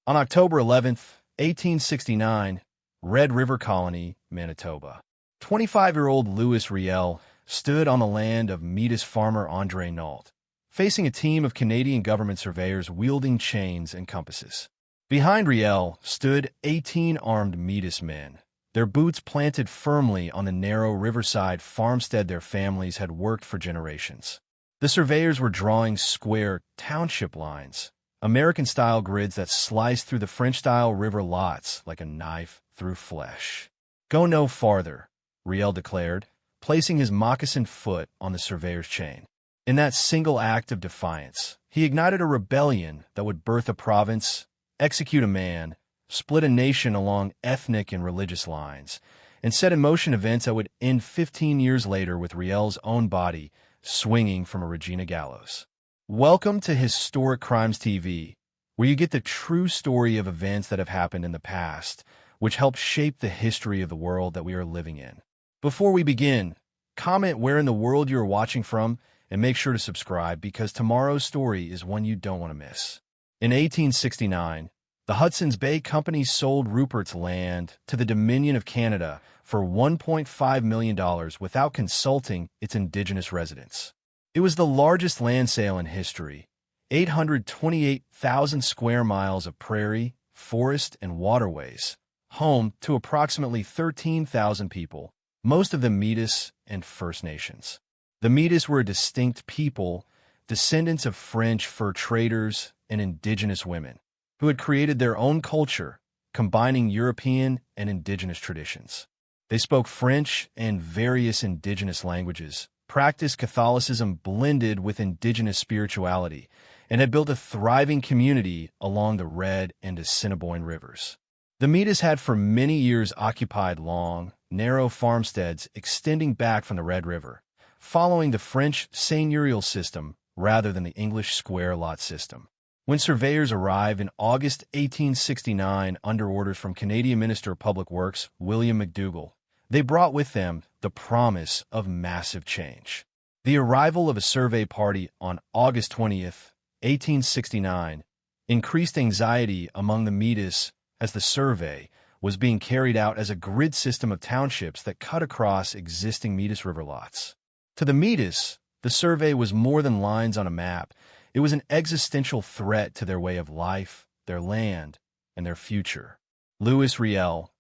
On October 11th, 1869, Red River Colony, Manitoba. 25-year-old Louis Riel stood on the land of Métis farmer André Nault, facing a team of Canadian government surveyors wielding chains and compasses. Behind Riel stood 18 armed Métis men, their boots planted firmly on the narrow riverside farmstead their families had worked for generations. The surveyors were drawing square township lines, American-style grids that sliced through the French-style river lots like a knife through flesh. "Go no farther," Riel declared, placing his moccasined foot on the surveyor's chain. In that single act of defiance, he ignited a rebellion that would birth a province, execute a man, split a nation along ethnic and religious lines, and set in motion events that would end 15 years later with Riel's own body swinging from a Regina gallows. Welcome to Historic Crimes TV, where you get the true story of events that have happened in the past, which help shape the history of the world that we are living in. Before we begin, comment where in the world you are watching from and make sure to subscribe because tomorrow's story is one you don't want to miss. In 1869, the Hudson's Bay Company sold Rupert's land to the Dominion of Canada for $1.5 million without consulting its Indigenous residents. It was the largest land sale in history, 828,000 square miles of prairie, forest, and waterways, home to approximately 13,000 people, most of them Métis and First Nations. The Métis were a distinct people, descendants of French fur traders and Indigenous women, who had created their own culture, combining European and Indigenous traditions. They spoke French and various Indigenous languages, practiced Catholicism blended with Indigenous spirituality, and had built a thriving community along the Red and Assiniboine rivers. The Métis had for many years occupied long, narrow farmsteads extending back from the Red River, following the French seigneurial system rather than the English square lot system. When surveyors arrived in August 1869 under orders from Canadian Minister of Public Works William McDougall, they brought with them the promise of massive change. The arrival of a survey party on August 20th, 1869, increased anxiety among the Métis as the survey was being carried out as a grid system of townships that cut across existing Métis river lots. To the Métis, the survey was more than lines on a map. It was an existential threat to their way of life, their land, and their future. Louis Riel,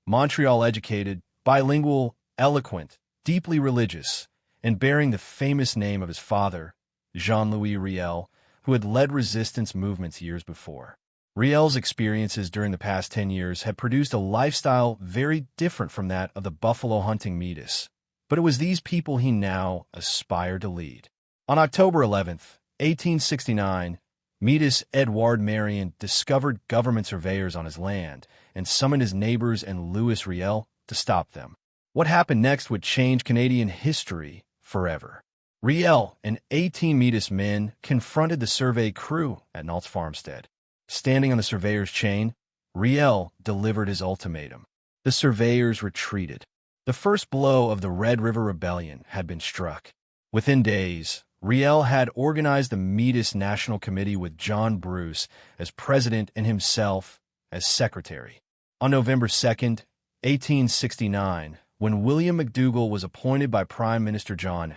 Montreal-educated, bilingual, eloquent, deeply religious, and bearing the famous name of his father, Jean-Louis Riel, who had led resistance movements years before. Riel's experiences during the past 10 years had produced a lifestyle very different from that of the buffalo hunting Métis, but it was these people he now aspired to lead. On October 11th, 1869, Métis Edouard Marion discovered government surveyors on his land and summoned his neighbors and Louis Riel to stop them. What happened next would change Canadian history forever. Riel and 18 Métis men confronted the survey crew at Nault's farmstead. Standing on the surveyor's chain, Riel delivered his ultimatum. The surveyors retreated. The first blow of the Red River Rebellion had been struck. Within days, Riel had organized the Métis National Committee with John Bruce as president and himself as secretary. On November 2nd, 1869, when William McDougall was appointed by Prime Minister John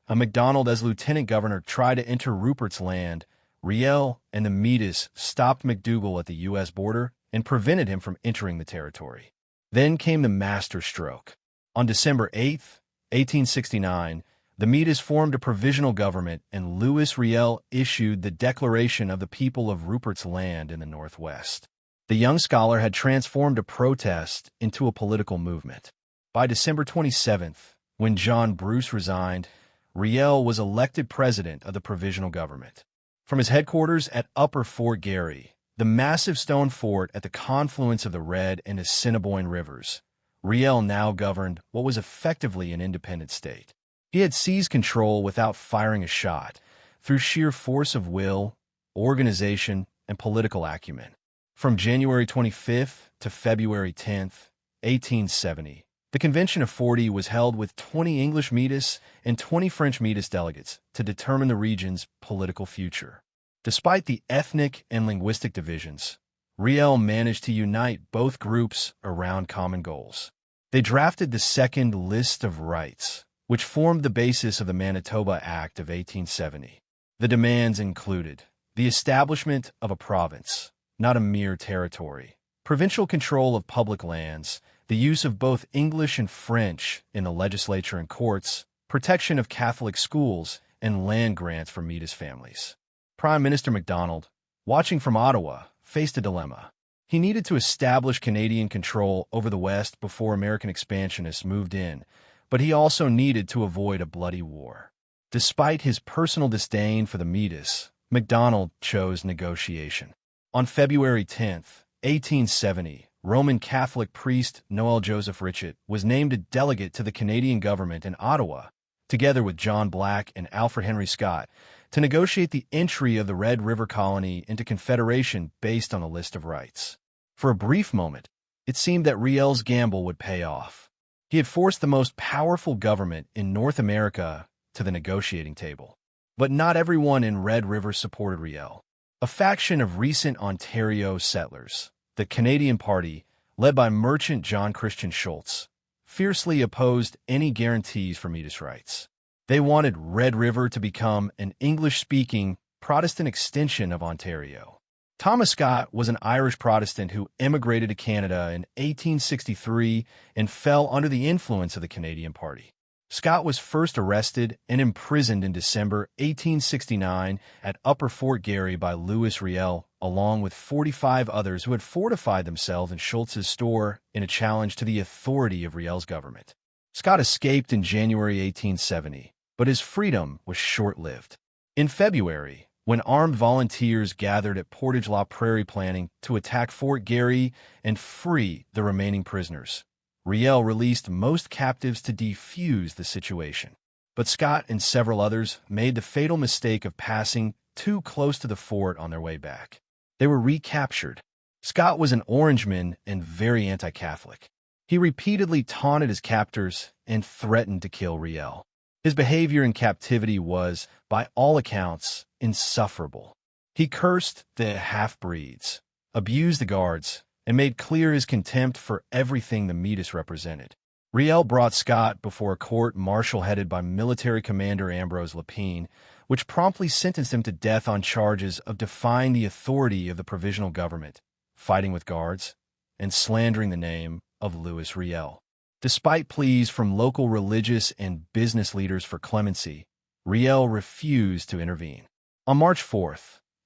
Macdonald as lieutenant governor tried to enter Rupert's land, Riel and the Métis stopped McDougall at the U.S. border and prevented him from entering the territory. Then came the master stroke. On December 8th, 1869, the Métis formed a provisional government and Louis Riel issued the Declaration of the People of Rupert's Land in the Northwest. The young scholar had transformed a protest into a political movement. By December 27th, when John Bruce resigned, Riel was elected president of the provisional government. From his headquarters at Upper Fort Garry, the massive stone fort at the confluence of the Red and Assiniboine rivers, Riel now governed what was effectively an independent state. He had seized control without firing a shot, through sheer force of will, organization, and political acumen. From January 25th to February 10th, 1870, the Convention of 40 was held with 20 English Métis and 20 French Métis delegates to determine the region's political future. Despite the ethnic and linguistic divisions, Riel managed to unite both groups around common goals. They drafted the Second List of Rights, which formed the basis of the Manitoba Act of 1870. The demands included the establishment of a province, not a mere territory, provincial control of public lands, the use of both English and French in the legislature and courts, protection of Catholic schools, and land grants for Métis families. Prime Minister MacDonald, watching from Ottawa, faced a dilemma. He needed to establish Canadian control over the West before American expansionists moved in, but he also needed to avoid a bloody war. Despite his personal disdain for the Métis, MacDonald chose negotiation. On February 10, 1870, Roman Catholic priest Noel Joseph Richet was named a delegate to the Canadian government in Ottawa, together with John Black and Alfred Henry Scott, to negotiate the entry of the Red River Colony into Confederation based on a list of rights. For a brief moment, it seemed that Riel's gamble would pay off. He had forced the most powerful government in North America to the negotiating table. But not everyone in Red River supported Riel. A faction of recent Ontario settlers, the Canadian Party, led by merchant John Christian Schultz, fiercely opposed any guarantees for Métis rights. They wanted Red River to become an English-speaking Protestant extension of Ontario. Thomas Scott was an Irish Protestant who emigrated to Canada in 1863 and fell under the influence of the Canadian Party. Scott was first arrested and imprisoned in December 1869 at Upper Fort Garry by Louis Riel, along with 45 others who had fortified themselves in Schultz's store in a challenge to the authority of Riel's government. Scott escaped in January 1870, but his freedom was short-lived. In February, when armed volunteers gathered at Portage La Prairie planning to attack Fort Garry and free the remaining prisoners, Riel released most captives to defuse the situation. But Scott and several others made the fatal mistake of passing too close to the fort on their way back. They were recaptured. Scott was an Orangeman and very anti-Catholic. He repeatedly taunted his captors and threatened to kill Riel. His behavior in captivity was, by all accounts, insufferable. He cursed the half-breeds, abused the guards, and made clear his contempt for everything the Métis represented. Riel brought Scott before a court-martial headed by military commander Ambrose Lapine, which promptly sentenced him to death on charges of defying the authority of the provisional government, fighting with guards, and slandering the name of Louis Riel. Despite pleas from local religious and business leaders for clemency, Riel refused to intervene. On March 4,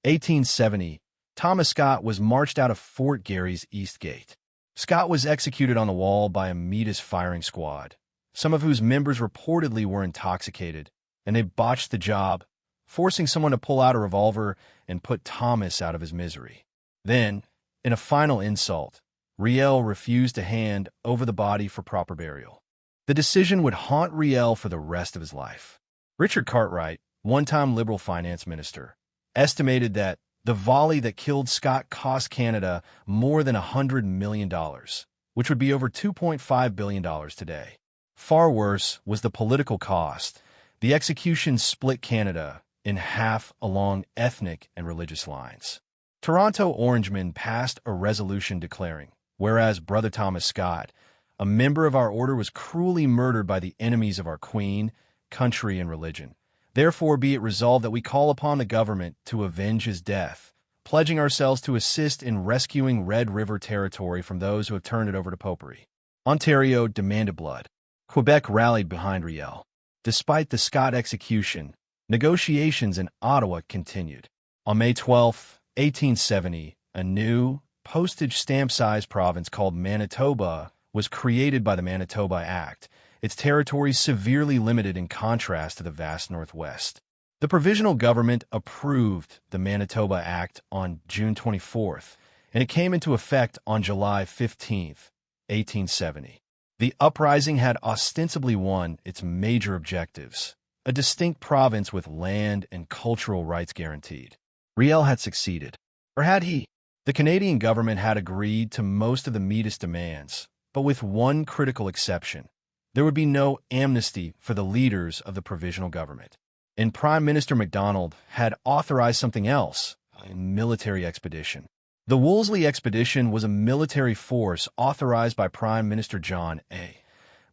1870, Thomas Scott was marched out of Fort Garry's East Gate. Scott was executed on the wall by a Métis firing squad, some of whose members reportedly were intoxicated, and they botched the job, forcing someone to pull out a revolver and put Thomas out of his misery. Then, in a final insult, Riel refused to hand over the body for proper burial. The decision would haunt Riel for the rest of his life. Richard Cartwright, one-time Liberal finance minister, estimated that the volley that killed Scott cost Canada more than $100 million, which would be over $2.5 billion today. Far worse was the political cost. The execution split Canada in half along ethnic and religious lines. Toronto Orangemen passed a resolution declaring, whereas Brother Thomas Scott, a member of our order, was cruelly murdered by the enemies of our Queen, country, and religion. Therefore be it resolved that we call upon the government to avenge his death, pledging ourselves to assist in rescuing Red River territory from those who have turned it over to popery. Ontario demanded blood. Quebec rallied behind Riel. Despite the Scott execution, negotiations in Ottawa continued. On May 12, 1870, a new, postage stamp-sized province called Manitoba was created by the Manitoba Act, its territory severely limited in contrast to the vast Northwest. The provisional government approved the Manitoba Act on June 24th, and it came into effect on July 15th, 1870. The uprising had ostensibly won its major objectives, a distinct province with land and cultural rights guaranteed. Riel had succeeded. Or had he? The Canadian government had agreed to most of the Métis demands, but with one critical exception. There would be no amnesty for the leaders of the provisional government. And Prime Minister MacDonald had authorized something else, a military expedition. The Wolseley expedition was a military force authorized by Prime Minister John A.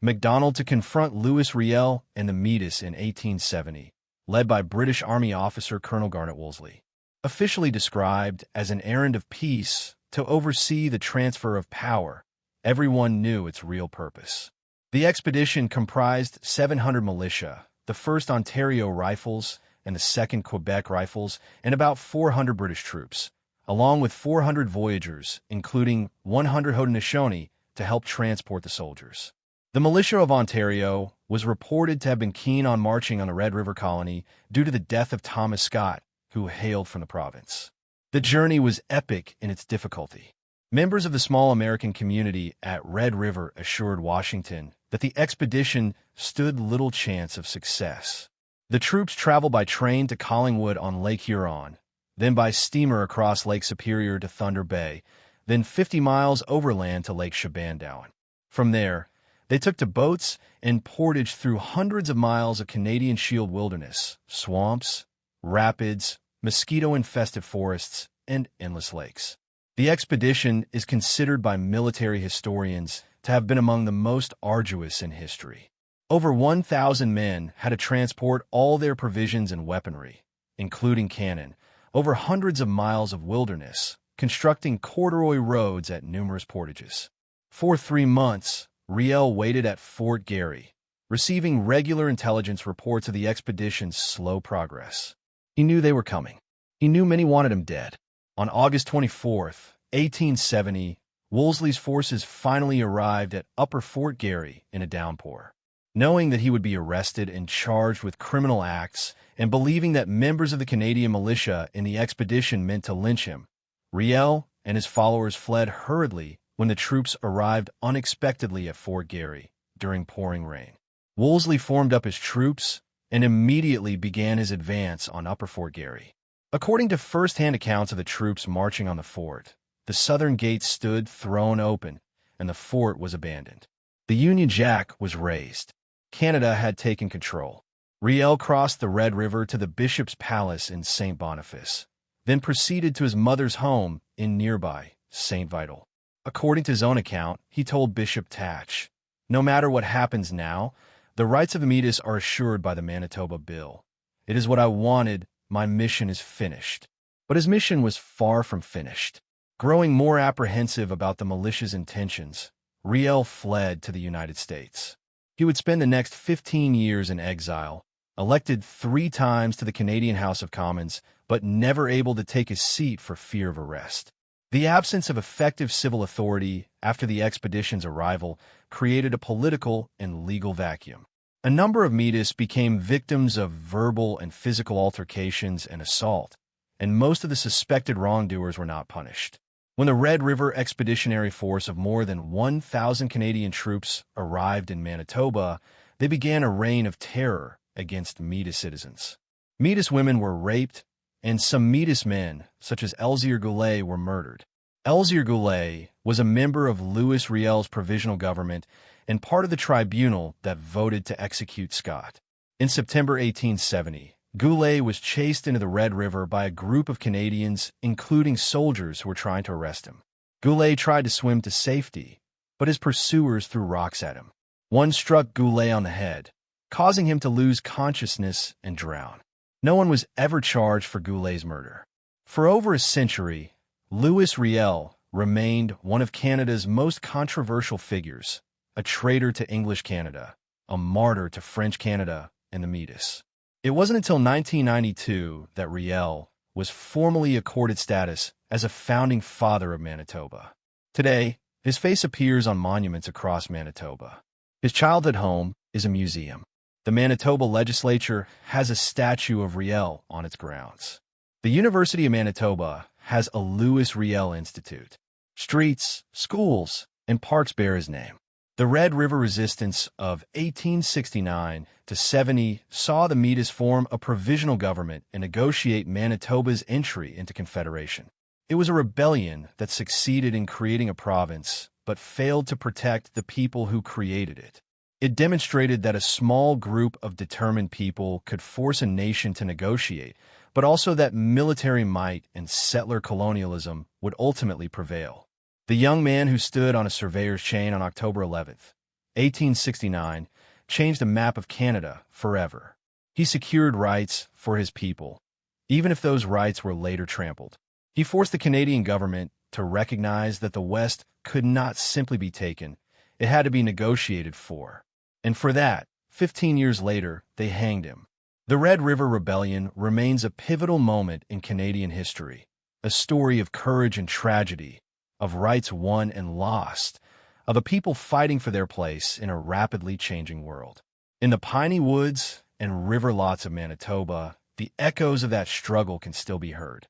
Macdonald to confront Louis Riel and the Métis in 1870, led by British Army officer Colonel Garnet Wolseley. Officially described as an errand of peace to oversee the transfer of power, everyone knew its real purpose. The expedition comprised 700 militia, the 1st Ontario Rifles and the 2nd Quebec Rifles, and about 400 British troops, along with 400 voyageurs, including 100 Haudenosaunee, to help transport the soldiers. The militia of Ontario was reported to have been keen on marching on the Red River colony due to the death of Thomas Scott, who hailed from the province. The journey was epic in its difficulty. Members of the small American community at Red River assured Washington that the expedition stood little chance of success. The troops traveled by train to Collingwood on Lake Huron, then by steamer across Lake Superior to Thunder Bay, then 50 miles overland to Lake Shabandowan. From there, they took to boats and portaged through hundreds of miles of Canadian Shield wilderness, swamps, rapids, mosquito-infested forests, and endless lakes. The expedition is considered by military historians to have been among the most arduous in history. Over 1,000 men had to transport all their provisions and weaponry, including cannon, over hundreds of miles of wilderness, constructing corduroy roads at numerous portages. For 3 months, Riel waited at Fort Garry, receiving regular intelligence reports of the expedition's slow progress. He knew they were coming. He knew many wanted him dead. On August 24, 1870, Wolseley's forces finally arrived at Upper Fort Garry in a downpour. Knowing that he would be arrested and charged with criminal acts, and believing that members of the Canadian militia in the expedition meant to lynch him, Riel and his followers fled hurriedly when the troops arrived unexpectedly at Fort Garry during pouring rain. Wolseley formed up his troops and immediately began his advance on Upper Fort Garry. According to first-hand accounts of the troops marching on the fort, the southern gates stood thrown open, and the fort was abandoned. The Union Jack was raised. Canada had taken control. Riel crossed the Red River to the Bishop's Palace in St. Boniface, then proceeded to his mother's home in nearby St. Vital. According to his own account, he told Bishop Tatch, "No matter what happens now, the rights of the Métis are assured by the Manitoba Bill. It is what I wanted. My mission is finished." But his mission was far from finished. Growing more apprehensive about the militia's intentions, Riel fled to the United States. He would spend the next 15 years in exile, elected 3 times to the Canadian House of Commons, but never able to take his seat for fear of arrest. The absence of effective civil authority after the expedition's arrival created a political and legal vacuum. A number of Métis became victims of verbal and physical altercations and assault, and most of the suspected wrongdoers were not punished. When the Red River Expeditionary Force of more than 1,000 Canadian troops arrived in Manitoba, they began a reign of terror against Métis citizens. Métis women were raped, and some Métis men, such as Elzéar Goulet, were murdered. Elzéar Goulet was a member of Louis Riel's provisional government and part of the tribunal that voted to execute Scott. In September 1870, Goulet was chased into the Red River by a group of Canadians, including soldiers who were trying to arrest him. Goulet tried to swim to safety, but his pursuers threw rocks at him. One struck Goulet on the head, causing him to lose consciousness and drown. No one was ever charged for Goulet's murder. For over a century, Louis Riel remained one of Canada's most controversial figures, a traitor to English Canada, a martyr to French Canada and the Métis. It wasn't until 1992 that Riel was formally accorded status as a founding father of Manitoba. Today, his face appears on monuments across Manitoba. His childhood home is a museum. The Manitoba legislature has a statue of Riel on its grounds. The University of Manitoba has a Louis Riel Institute. Streets, schools, and parks bear his name. The Red River Resistance of 1869 to 70 saw the Métis form a provisional government and negotiate Manitoba's entry into Confederation. It was a rebellion that succeeded in creating a province, but failed to protect the people who created it. It demonstrated that a small group of determined people could force a nation to negotiate, but also that military might and settler colonialism would ultimately prevail. The young man who stood on a surveyor's chain on October 11th, 1869, changed the map of Canada forever. He secured rights for his people, even if those rights were later trampled. He forced the Canadian government to recognize that the West could not simply be taken, it had to be negotiated for. And for that, 15 years later, they hanged him. The Red River Rebellion remains a pivotal moment in Canadian history, a story of courage and tragedy, of rights won and lost, of a people fighting for their place in a rapidly changing world. In the piney woods and river lots of Manitoba, the echoes of that struggle can still be heard.